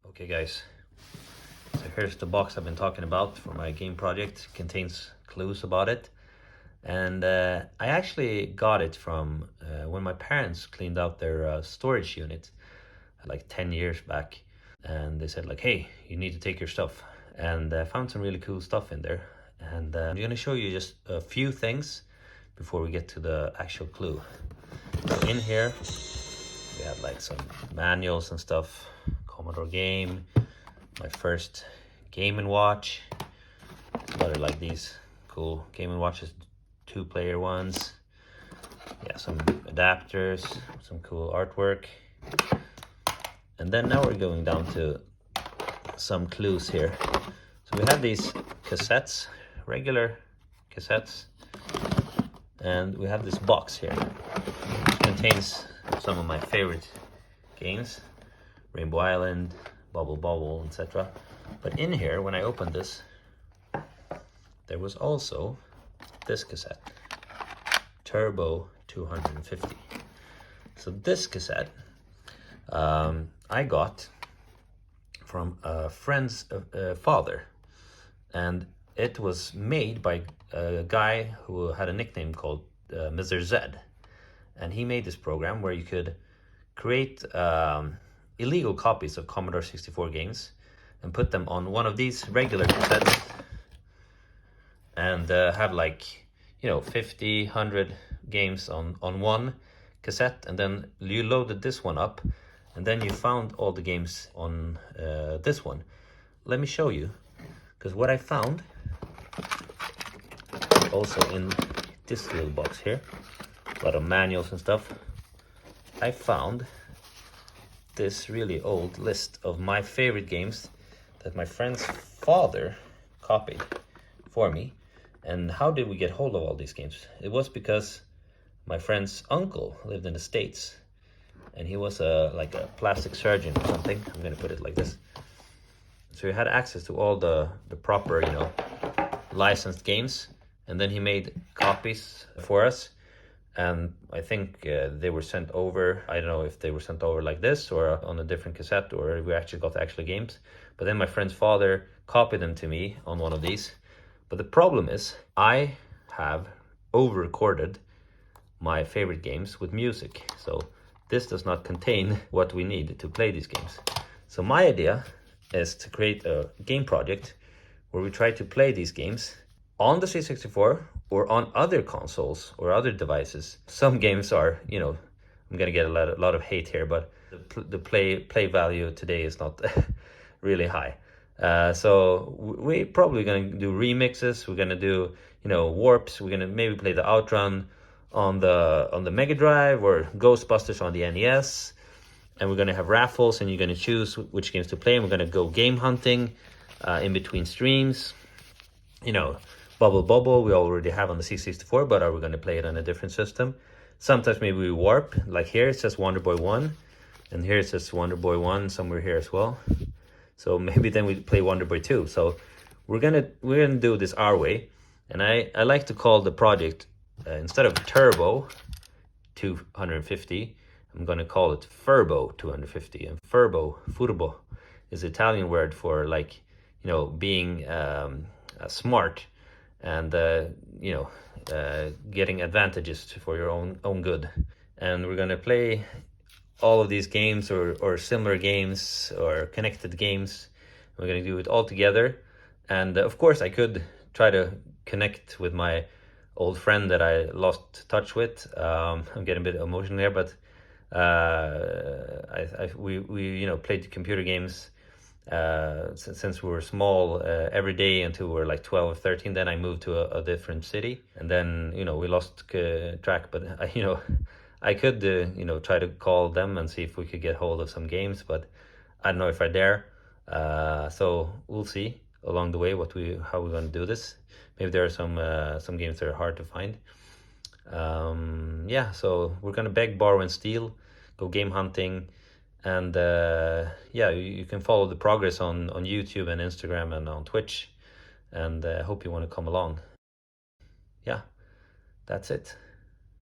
Okay guys, so here's the box I've been talking about for my game project. It contains clues about it. And I actually got it from when my parents cleaned out their storage unit like 10 years back. And they said like, hey, you need to take your stuff. And I found some really cool stuff in there. And I'm gonna show you just a few things before we get to the actual clue. So in here, we have like some manuals and stuff, Commodore game, my first Game & Watch, a lot of like these cool Game & Watches, 2-player ones, yeah, some adapters, some cool artwork. And then now we're going down to some clues here. So we have these cassettes, regular cassettes, and we have this box here, which contains some of my favorite games, Rainbow Island, Bubble Bobble, etc. But in here, when I opened this, there was also this cassette, Turbo 250. So this cassette I got from a friend's father, and it was made by a guy who had a nickname called Mr. Z, and he made this program where you could create illegal copies of Commodore 64 games and put them on one of these regular cassettes and have like, 50, 100 games on one cassette, and then you loaded this one up, and then you found all the games on this one. Let me show you, because what I found also in this little box here, a lot of manuals and stuff, I found this really old list of my favorite games that my friend's father copied for me. And how did we get hold of all these games? It was because my friend's uncle lived in the States, and he was like a plastic surgeon or something. I'm gonna put it like this. So he had access to all the proper, licensed games, and then he made copies for us. And I think they were sent over. I don't know if they were sent over like this or on a different cassette, or we actually got the actual games. But then my friend's father copied them to me on one of these. But the problem is I have over-recorded my favorite games with music. So this does not contain what we need to play these games. So my idea is to create a game project where we try to play these games on the C64 or on other consoles or other devices. Some games are, I'm gonna get a lot of hate here, but the play value today is not really high. So we're probably gonna do remixes. We're gonna do, warps. We're gonna maybe play the Outrun on the Mega Drive or Ghostbusters on the NES. And we're gonna have raffles, and you're gonna choose which games to play. And we're gonna go game hunting in between streams. Bubble Bobble we already have on the C64, but are we going to play it on a different system? Sometimes maybe we warp, like here it says Wonder Boy 1, and here it says Wonder Boy 1 somewhere here as well. So maybe then we play Wonder Boy 2. So we're gonna do this our way, and I like to call the project instead of Turbo 250, I'm gonna call it Furbo 250. And Furbo is the Italian word for like, being smart and getting advantages for your own good. And we're gonna play all of these games or similar games or connected games. We're gonna do it all together. And of course I could try to connect with my old friend that I lost touch with. I'm getting a bit emotional here, but we played computer games since we were small every day until we were like 12 or 13. Then I moved to a different city, and then we lost track. But I could try to call them and see if we could get hold of some games, but I don't know if I dare. So we'll see along the way how we're going to do this. Maybe there are some games that are hard to find. So we're gonna beg, borrow, and steal, go game hunting. And you can follow the progress on YouTube and Instagram and on Twitch. And I hope you want to come along. Yeah, that's it.